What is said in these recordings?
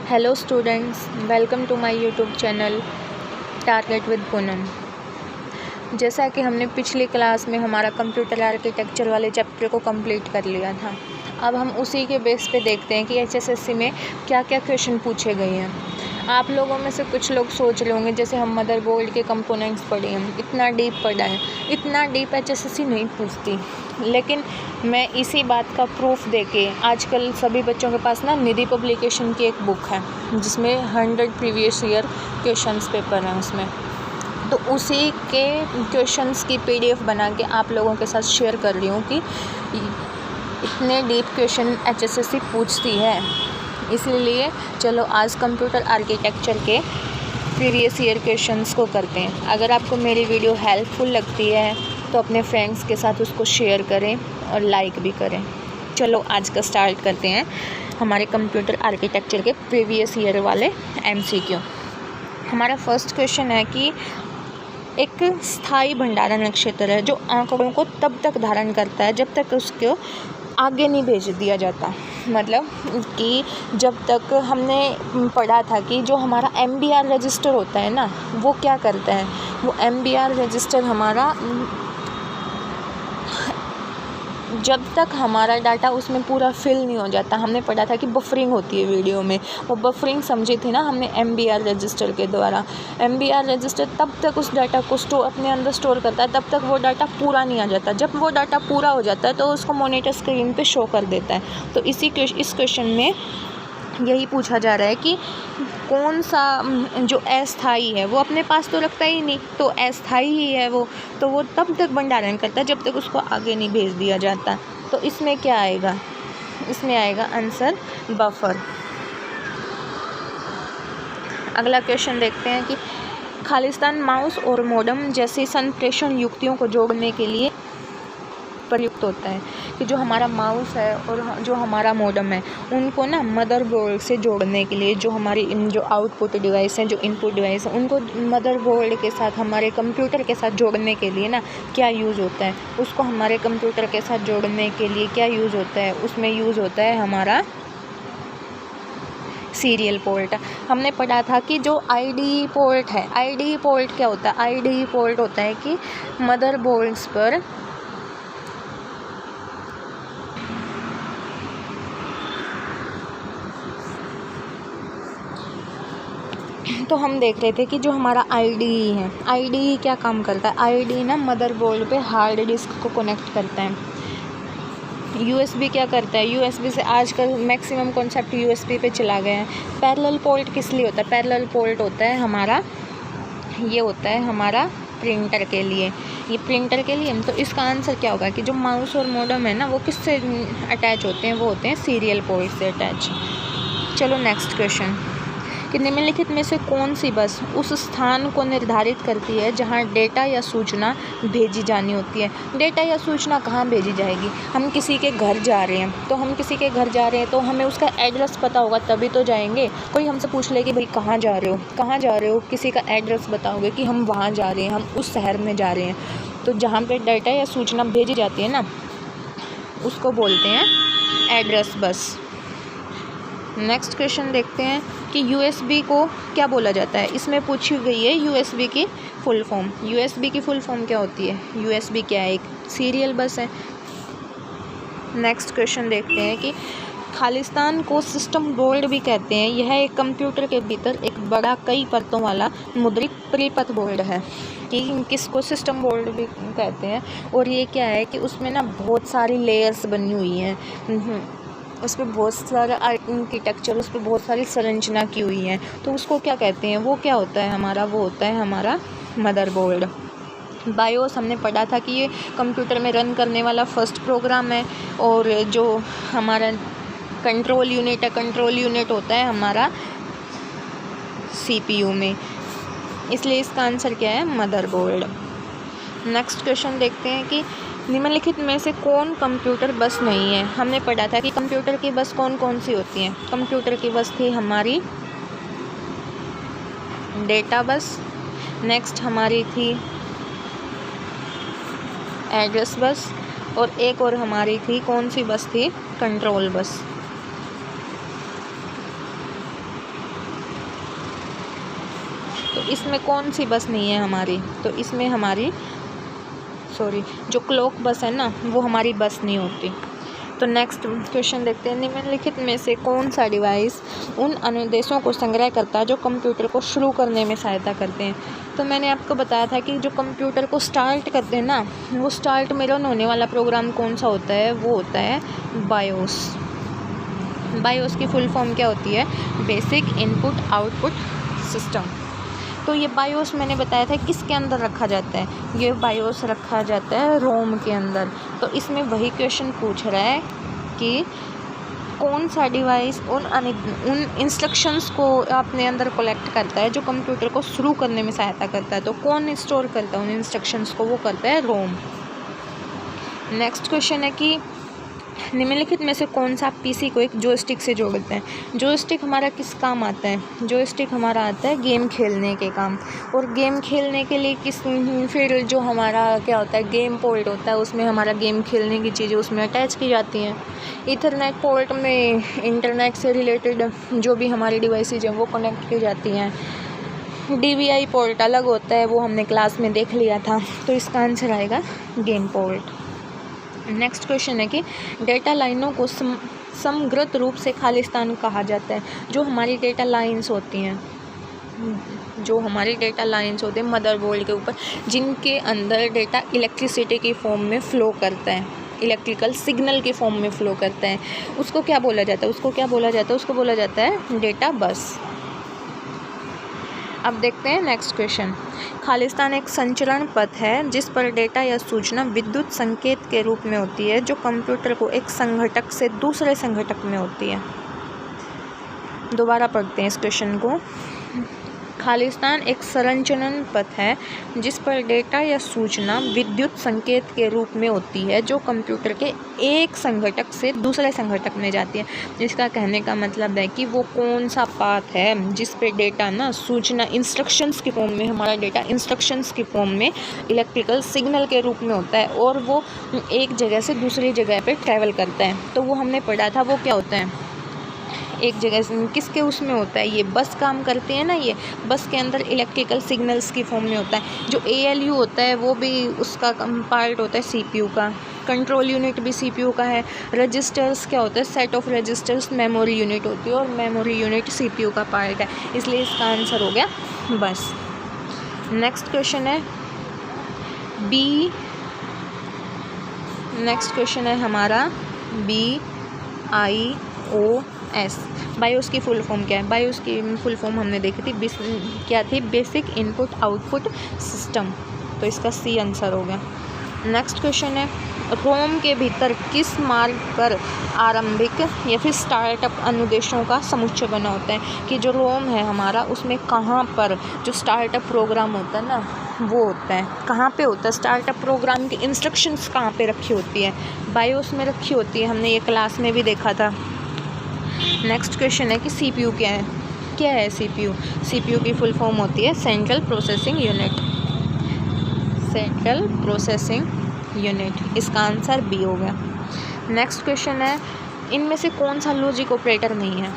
Hello students, welcome to my YouTube channel target with Poonam. जैसा कि हमने पिछली क्लास में हमारा कंप्यूटर आर्किटेक्चर वाले चैप्टर को कंप्लीट कर लिया था, अब हम उसी के बेस पे देखते हैं कि एचएसएससी में क्या क्या क्वेश्चन पूछे गए हैं। आप लोगों में से कुछ लोग सोच रहे होंगे जैसे हम मदरबोर्ड के कंपोनेंट्स पढ़े हैं, इतना डीप पढ़ा है, इतना डीप एचएसएससी नहीं पूछती। लेकिन मैं इसी बात का प्रूफ देके, आजकल सभी बच्चों के पास ना निधि पब्लिकेशन की एक बुक है जिसमें 100 प्रीवियस ईयर क्वेश्चंस पेपर हैं उसमें, तो उसी के क्वेश्चंस की पीडीएफ बना के आप लोगों के साथ शेयर कर रही हूँ कि इतने डीप क्वेश्चन एचएसएससी पूछती है। इसलिए चलो आज कंप्यूटर आर्किटेक्चर के प्रीवियस ईयर क्वेश्चंस को करते हैं। अगर आपको मेरी वीडियो हेल्पफुल लगती है तो अपने फ्रेंड्स के साथ उसको शेयर करें और लाइक भी करें। चलो आज का स्टार्ट करते हैं हमारे कंप्यूटर आर्किटेक्चर के प्रीवियस ईयर वाले एमसीक्यू। हमारा फर्स्ट क्वेश्चन है कि एक स्थायी भंडारण क्षेत्र है जो आंकड़ों को तब तक धारण करता है जब तक उसको आगे नहीं भेज दिया जाता। मतलब कि जब तक हमने पढ़ा था कि जो हमारा MBR रजिस्टर होता है ना, वो क्या करता है, वो MBR रजिस्टर हमारा जब तक हमारा डाटा उसमें पूरा फिल नहीं हो जाता, हमने पढ़ा था कि बफरिंग होती है वीडियो में, वो बफरिंग समझी थी ना हमने MBR रजिस्टर के द्वारा। MBR रजिस्टर तब तक उस डाटा को अपने अंदर स्टोर करता है, तब तक वो डाटा पूरा नहीं आ जाता। जब वो डाटा पूरा हो जाता है तो उसको मॉनिटर स्क्रीन पे शो कर देता है। तो इस क्वेश्चन में यही पूछा जा रहा है कि कौन सा जो अस्थाई है वो अपने पास तो रखता ही नहीं, तो अस्थाई ही है वो, तो वो तब तक भंडारण करता है जब तक उसको आगे नहीं भेज दिया जाता। तो इसमें क्या आएगा, इसमें आएगा आंसर बफर। अगला क्वेश्चन देखते हैं कि खालिस्तान माउस और मोडेम जैसी संप्रेषण युक्तियों को जोड़ने के लिए प्रयुक्त होता है। कि जो हमारा माउस है और जो हमारा मोडेम है उनको ना मदरबोर्ड से जोड़ने के लिए, जो हमारी जो आउटपुट डिवाइस हैं, जो इनपुट डिवाइस हैं, उनको मदरबोर्ड के साथ हमारे कंप्यूटर के साथ जोड़ने के लिए ना क्या यूज़ होता है, उसको हमारे कंप्यूटर के साथ जोड़ने के लिए क्या यूज़ होता है, उसमें यूज़ होता है हमारा सीरियल पोर्ट। हमने पढ़ा था कि जो IDE पोर्ट है, IDE पोर्ट क्या होता है, IDE पोर्ट होता है कि मदरबोर्ड्स पर तो हम देख रहे थे कि जो हमारा IDE है, IDE क्या काम करता है, IDE ना मदरबोर्ड पे हार्ड डिस्क को कनेक्ट करता है। USB क्या करता है, USB से आजकल मैक्सिमम कॉन्सेप्ट USB पे चला गया है। पैरेलल पोर्ट किस लिए होता है, पैरेलल पोर्ट होता है हमारा, ये होता है हमारा प्रिंटर के लिए, ये प्रिंटर के लिए। तो इसका आंसर क्या होगा कि जो माउस और मोडेम है ना वो किससे अटैच होते हैं, वो होते हैं सीरियल पोर्ट से अटैच। चलो नेक्स्ट क्वेश्चन कि निम्नलिखित में से कौन सी बस उस स्थान को निर्धारित करती है जहां डेटा या सूचना भेजी जानी होती है। डेटा या सूचना कहाँ भेजी जाएगी, हम किसी के घर जा रहे हैं, तो हम किसी के घर जा रहे हैं तो हमें उसका एड्रेस पता होगा तभी तो जाएंगे। कोई हमसे पूछ ले कि भाई कहाँ जा रहे हो, कहाँ जा रहे हो, किसी का एड्रेस बताओगे कि हम वहाँ जा रहे हैं, हम उस शहर में जा रहे हैं। तो जहाँ पर डाटा या सूचना भेजी जाती है ना उसको बोलते हैं एड्रेस बस। नेक्स्ट क्वेश्चन देखते हैं कि USB को क्या बोला जाता है। इसमें पूछी गई है USB की फुल फॉर्म। USB की फुल फॉर्म क्या होती है, USB क्या है, एक सीरियल बस है। नेक्स्ट क्वेश्चन देखते हैं कि खालिस्तान को सिस्टम बोर्ड भी कहते हैं। यह एक कंप्यूटर के भीतर एक बड़ा कई परतों वाला मुद्रित त्रिपथ बोर्ड है। कि किसको सिस्टम बोर्ड भी कहते हैं, और ये क्या है कि उसमें ना बहुत सारी लेयर्स बनी हुई हैं, उस पर बहुत सारा आर्किटेक्चर, उस पर बहुत सारी संरचना की हुई है, तो उसको क्या कहते हैं, वो क्या होता है हमारा, वो होता है हमारा मदरबोर्ड। बायोस हमने पढ़ा था कि ये कंप्यूटर में रन करने वाला फर्स्ट प्रोग्राम है, और जो हमारा कंट्रोल यूनिट है, कंट्रोल यूनिट होता है हमारा CPU में, इसलिए इसका आंसर क्या है, मदरबोर्ड। नेक्स्ट क्वेश्चन देखते हैं कि निम्नलिखित में से कौन कंप्यूटर बस नहीं है। हमने पढ़ा था कि कंप्यूटर की बस कौन कौन सी होती हैं। कंप्यूटर की बस थी हमारी डेटा बस, नेक्स्ट हमारी थी एड्रेस बस, और एक और हमारी थी कौन सी बस थी, कंट्रोल बस। तो इसमें कौन सी बस नहीं है हमारी, तो इसमें हमारी जो क्लॉक बस है ना वो हमारी बस नहीं होती। तो नेक्स्ट क्वेश्चन देखते हैं, निम्नलिखित में से कौन सा डिवाइस उन अनुदेशों को संग्रह करता है जो कंप्यूटर को शुरू करने में सहायता करते हैं। तो मैंने आपको बताया था कि जो कंप्यूटर को स्टार्ट करते हैं ना, वो स्टार्ट में रन होने वाला प्रोग्राम कौन सा होता है, वो होता है बायोस। बायोस की फुल फॉर्म क्या होती है, बेसिक इनपुट आउटपुट सिस्टम। तो ये बायोस मैंने बताया था किसके अंदर रखा जाता है, ये बायोस रखा जाता है रोम के अंदर। तो इसमें वही क्वेश्चन पूछ रहा है कि कौन सा डिवाइस उन इंस्ट्रक्शंस को अपने अंदर कलेक्ट करता है जो कंप्यूटर को शुरू करने में सहायता करता है। तो कौन स्टोर करता है उन इंस्ट्रक्शंस को, वो करता है रोम। नेक्स्ट क्वेश्चन है कि निम्नलिखित में से कौन सा पीसी को एक जॉयस्टिक से जोड़ते हैं। जॉयस्टिक हमारा किस काम आता है, जॉयस्टिक हमारा आता है गेम खेलने के काम। और गेम खेलने के लिए फिर जो हमारा क्या होता है, गेम पोर्ट होता है, उसमें हमारा गेम खेलने की चीज़ें उसमें अटैच की जाती हैं। ईथरनेट पोर्ट में इंटरनेट से रिलेटेड जो भी हमारी डिवाइसेज हैं वो कनेक्ट की जाती हैं। DVI पोर्ट अलग होता है, वो हमने क्लास में देख लिया था। तो इसका आंसर आएगा गेम पोर्ट। नेक्स्ट क्वेश्चन है कि डेटा लाइनों को समग्र रूप से खालिस्तान कहा जाता है। जो हमारी डेटा लाइंस होती हैं, मदरबोर्ड के ऊपर, जिनके अंदर डेटा इलेक्ट्रिसिटी की फॉर्म में फ़्लो करता है, इलेक्ट्रिकल सिग्नल के फॉर्म में फ़्लो करता है, उसको क्या बोला जाता है, उसको बोला जाता है डेटा बस। अब देखते हैं नेक्स्ट क्वेश्चन। खालिस्तान एक संचरण पथ है जिस पर डेटा या सूचना विद्युत संकेत के रूप में होती है जो कंप्यूटर को एक संघटक से दूसरे संघटक में होती है। दोबारा पढ़ते हैं इस क्वेश्चन को। खालिस्तान एक संचरण पथ है जिस पर डेटा या सूचना विद्युत संकेत के रूप में होती है जो कंप्यूटर के एक संघटक से दूसरे संघटक में जाती है। इसका कहने का मतलब है कि वो कौन सा पाथ है जिस पे डेटा ना सूचना इंस्ट्रक्शंस की फॉर्म में, हमारा डेटा इंस्ट्रक्शंस की फॉर्म में इलेक्ट्रिकल सिग्नल के रूप में होता है और वो एक जगह से दूसरी जगह पे ट्रैवल करता है। तो वो हमने पढ़ा था वो क्या होता है, एक जगह से किसके उसमें होता है, ये बस काम करते हैं ना, ये बस के अंदर इलेक्ट्रिकल सिग्नल्स की फॉर्म में होता है। जो ALU होता है वो भी उसका पार्ट होता है CPU का। कंट्रोल यूनिट भी CPU का है। रजिस्टर्स क्या होता है, set of registers memory unit होती है और मेमोरी यूनिट CPU का पार्ट है, इसलिए इसका आंसर हो गया बस। नेक्स्ट क्वेश्चन है हमारा BIOS। बायोस की फुल फॉर्म क्या है, बायोस की फुल फॉर्म हमने देखी थी, क्या थी, बेसिक इनपुट आउटपुट सिस्टम। तो इसका C आंसर हो गया। नेक्स्ट क्वेश्चन है, रोम के भीतर किस मार्ग पर आरंभिक या फिर स्टार्टअप अनुदेशों का समुच्चय बना होता है। कि जो रोम है हमारा उसमें कहाँ पर जो स्टार्टअप प्रोग्राम होता है ना वो होता है, कहाँ पे होता है स्टार्टअप प्रोग्राम की इंस्ट्रक्शंस कहाँ पे रखी होती है, बायोस में रखी होती है, हमने ये क्लास में भी देखा था। नेक्स्ट क्वेश्चन है कि CPU क्या है CPU की फुल फॉर्म होती है सेंट्रल प्रोसेसिंग यूनिट। इसका आंसर B हो गया। नेक्स्ट क्वेश्चन है, इनमें से कौन सा लॉजिक ऑपरेटर नहीं है।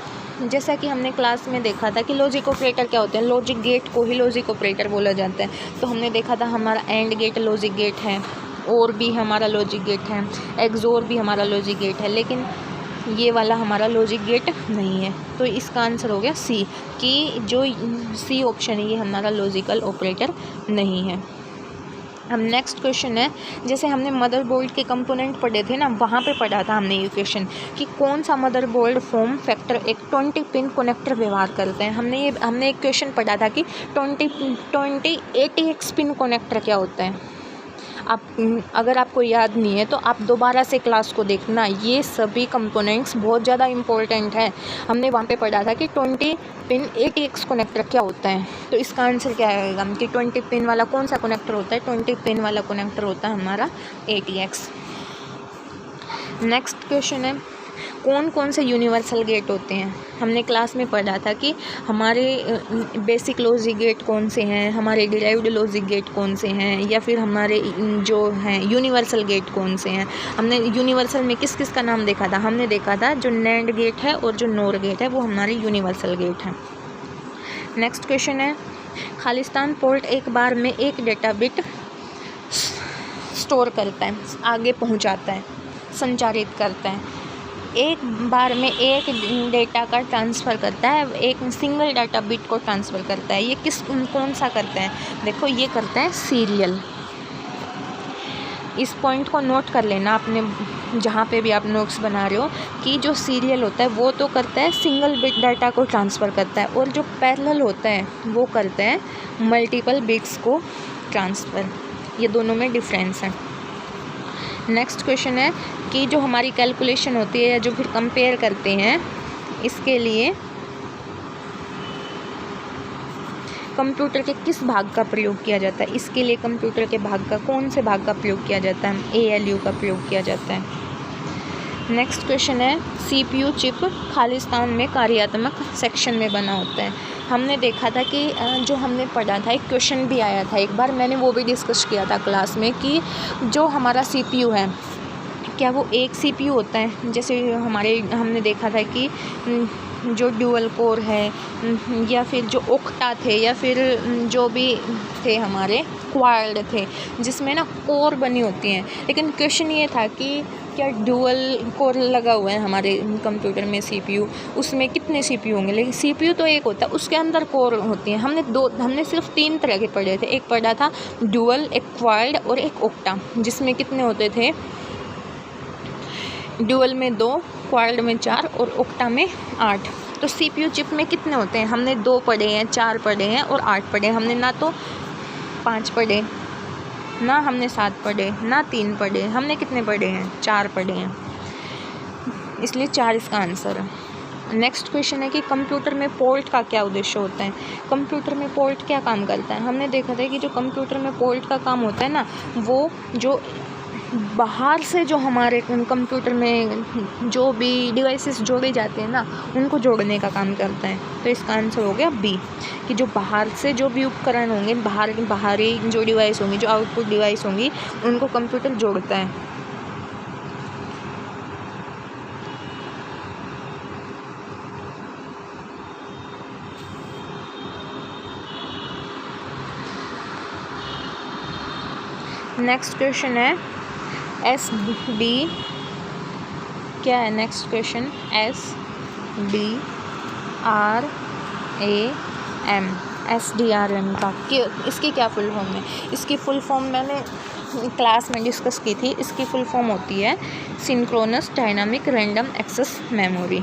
जैसा कि हमने क्लास में देखा था कि लॉजिक ऑपरेटर क्या होते हैं, लॉजिक गेट को ही लॉजिक ऑपरेटर बोला जाता है। तो हमने देखा था हमारा एंड गेट लॉजिक गेट है, और भी हमारा लॉजिक गेट है, एक्सोर भी हमारा लॉजिक गेट है, लेकिन ये वाला हमारा लॉजिक गेट नहीं है। तो इसका आंसर हो गया C, कि जो C ऑप्शन है ये हमारा लॉजिकल ऑपरेटर नहीं है। अब नेक्स्ट क्वेश्चन है, जैसे हमने मदरबोर्ड के कंपोनेंट पढ़े थे ना, वहाँ पे पढ़ा था हमने ये क्वेश्चन कि कौन सा मदरबोर्ड फॉर्म फैक्टर एक 20 पिन कनेक्टर व्यवहार करते हैं। हमने एक क्वेश्चन पढ़ा था कि 20 ATX पिन कनेक्टर क्या होता है। अगर आपको याद नहीं है तो आप दोबारा से क्लास को देखना, ये सभी कंपोनेंट्स बहुत ज़्यादा इम्पोर्टेंट है। हमने वहाँ पे पढ़ा था कि 20 पिन ATX कनेक्टर क्या होता है। तो इसका आंसर क्या आएगा कि 20 पिन वाला कौन सा कनेक्टर होता है, 20 पिन वाला कनेक्टर होता है हमारा ATX। नेक्स्ट क्वेश्चन है, कौन कौन से यूनिवर्सल गेट होते हैं। हमने क्लास में पढ़ा था कि हमारे बेसिक लॉजिक गेट कौन से हैं, हमारे डिराइव्ड लॉजिक गेट कौन से हैं, या फिर हमारे जो हैं यूनिवर्सल गेट कौन से हैं। हमने यूनिवर्सल में किस किस का नाम देखा था, हमने देखा था जो नैंड गेट है और जो नोर गेट है वो हमारे यूनिवर्सल गेट हैं। नेक्स्ट क्वेश्चन है, खालिस्तान पोर्ट एक बार में एक डेटा बिट स्टोर करता है, आगे पहुंचाता है, संचारित करता है। एक बार में एक डेटा का ट्रांसफ़र करता है, एक सिंगल डाटा बिट को ट्रांसफ़र करता है। ये कौन सा करता है? देखो ये करता है सीरियल। इस पॉइंट को नोट कर लेना आपने जहाँ पे भी आप नोट्स बना रहे हो कि जो सीरियल होता है वो तो करता है सिंगल बिट डाटा को ट्रांसफ़र करता है, और जो पैरेलल होता है वो करता है मल्टीपल बिट्स को ट्रांसफ़र। ये दोनों में डिफरेंस है। नेक्स्ट क्वेश्चन है कि जो हमारी कैलकुलेशन होती है या जो फिर कंपेयर करते हैं, इसके लिए कंप्यूटर के किस भाग का प्रयोग किया जाता है? इसके लिए कंप्यूटर के भाग का कौन से भाग का प्रयोग किया जाता है? ALU का प्रयोग किया जाता है। नेक्स्ट क्वेश्चन है CPU चिप खालिस्तान में कार्यात्मक सेक्शन में बना होता है। हमने देखा था कि जो हमने पढ़ा था, एक क्वेश्चन भी आया था एक बार, मैंने वो भी डिस्कस किया था क्लास में कि जो हमारा CPU है क्या वो एक CPU होता है? जैसे हमने देखा था कि जो ड्यूअल कोर है या फिर जो ओक्टा थे या फिर जो भी थे हमारे क्वाड थे जिसमें ना कोर बनी होती हैं, लेकिन क्वेश्चन ये था कि क्या ड्यूअल कोर लगा हुआ है हमारे कंप्यूटर में CPU, उसमें कितने CPU होंगे? लेकिन CPU तो एक होता है, उसके अंदर कोर होती हैं। हमने सिर्फ 3 तरह के पढ़े थे। एक पढ़ा था ड्यूअल, एक क्वाड और एक ओक्टा, जिसमें कितने होते थे? ड्यूअल में 2, क्वाड में 4 और ओक्टा में 8। तो CPU चिप में कितने होते हैं? हमने 2 पढ़े हैं, 4 पढ़े हैं और 8 पढ़े हैं। हमने ना तो 5 पढ़े, ना हमने 7 पढ़े, ना 3 पढ़े। हमने कितने पढ़े हैं? 4 पढ़े हैं, इसलिए 4 इसका आंसर है। नेक्स्ट क्वेश्चन है कि कंप्यूटर में पोर्ट का क्या उद्देश्य होता है? कंप्यूटर में पोर्ट क्या काम करता है? हमने देखा था कि जो कंप्यूटर में पोर्ट का काम होता है ना, वो जो बाहर से जो हमारे कंप्यूटर में जो भी डिवाइसेस जोड़े जाते हैं ना, उनको जोड़ने का काम करता है। तो इसका आंसर हो गया B, कि जो बाहर से जो भी उपकरण होंगे, बाहरी जो डिवाइस होंगी, जो आउटपुट डिवाइस होंगी, उनको कंप्यूटर जोड़ता है। नेक्स्ट क्वेश्चन है SD क्या है? नेक्स्ट क्वेश्चन SDRM का इसकी क्या फुल फॉर्म है? इसकी फुल फॉर्म मैंने क्लास में डिस्कस की थी। इसकी फुल फॉर्म होती है synchronous dynamic random access memory.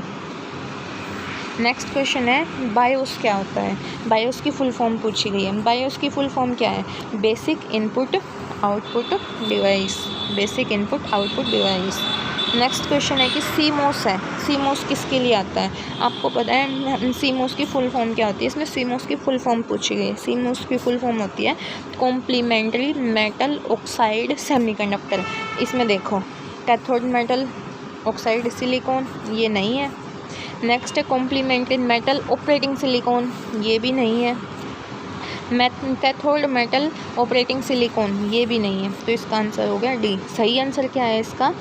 Next question है बायोस क्या होता है? बायोस की फुल फॉर्म पूछी गई है। बायोस की फुल फॉर्म क्या है? Basic input output device. Basic input output device. Next question है कि CMOS है। CMOS किसके लिए आता है? आपको पता है CMOS की फुल फॉर्म क्या होती है? इसमें CMOS की फुल फॉर्म पूछी गई है। CMOS की फुल फॉर्म होती है कॉम्प्लीमेंट्री मेटल ऑक्साइड सेमीकंडक्टर। इसमें देखो कैथोड मेटल ऑक्साइड सिलिकॉन, ये नहीं है। नेक्स्ट है कॉम्प्लीमेंट्री मेटल ऑपरेटिंग सिलिकॉन, ये भी नहीं है। कैथोड मेटल ऑपरेटिंग सिलिकॉन, ये भी नहीं है। तो इसका आंसर हो गया D। सही आंसर क्या है इसका?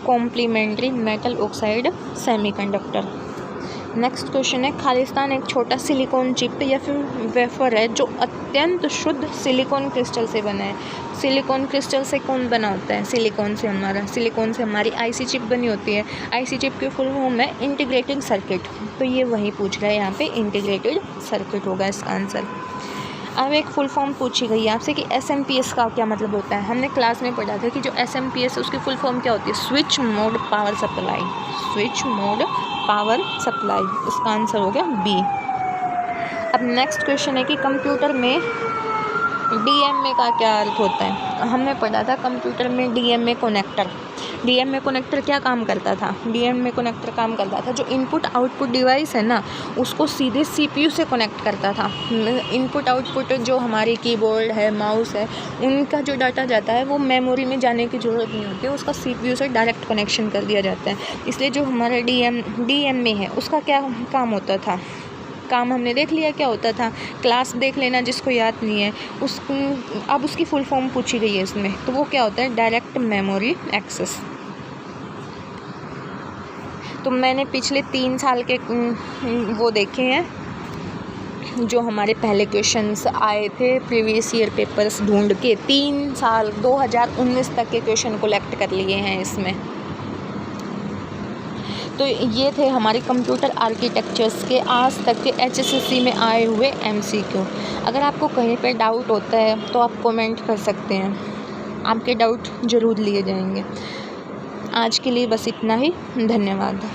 Complementary metal oxide semiconductor. Next question है खालिस्तान एक छोटा सिलिकॉन चिप या फिर वेफर है जो अत्यंत शुद्ध सिलिकॉन क्रिस्टल से बना है। सिलिकॉन क्रिस्टल से कौन बना होता है? सिलिकॉन से हमारी IC चिप बनी होती है। IC चिप की फुल फॉर्म है इंटीग्रेटेड सर्किट। तो ये वही पूछ रहा है यहाँ पे, इंटीग्रेटेड सर्किट होगा इसका आंसर। अब एक फुल फॉर्म पूछी गई है आपसे कि SMPS का क्या मतलब होता है। हमने क्लास में पढ़ा था कि जो SMPS है उसकी फुल फॉर्म क्या होती है? Switch mode power supply. Switch mode power supply, इसका आंसर हो गया B। अब नेक्स्ट क्वेश्चन है कि कंप्यूटर में DMA का क्या अर्थ होता है? हमने पढ़ा था कंप्यूटर में DMA कनेक्टर। DMA कनेक्टर क्या काम करता था? DMA कनेक्टर काम करता था जो इनपुट आउटपुट डिवाइस है ना, उसको सीधे CPU से कनेक्ट करता था। इनपुट आउटपुट जो हमारी कीबोर्ड है, माउस है, उनका जो डाटा जाता है वो मेमोरी में जाने की ज़रूरत नहीं होती है, उसका CPU से डायरेक्ट कनेक्शन कर दिया जाता है। इसलिए जो हमारा DMA है उसका क्या काम होता था? काम हमने देख लिया क्या होता था, क्लास देख लेना जिसको याद नहीं है। अब उसकी फुल फॉर्म पूछी गई है इसमें, तो वो क्या होता है? Direct memory access. तो मैंने पिछले 3 साल के वो देखे हैं जो हमारे पहले क्वेश्चंस आए थे प्रीवियस ईयर पेपर्स ढूंढ के 3 साल 2019 तक के क्वेश्चन कलेक्ट कर लिए हैं इसमें। तो ये थे हमारे कंप्यूटर आर्किटेक्चर्स के आज तक के HSSC में आए हुए MCQ। अगर आपको कहीं पे डाउट होता है तो आप कमेंट कर सकते हैं, आपके डाउट ज़रूर लिए जाएंगे। आज के लिए बस इतना ही, धन्यवाद।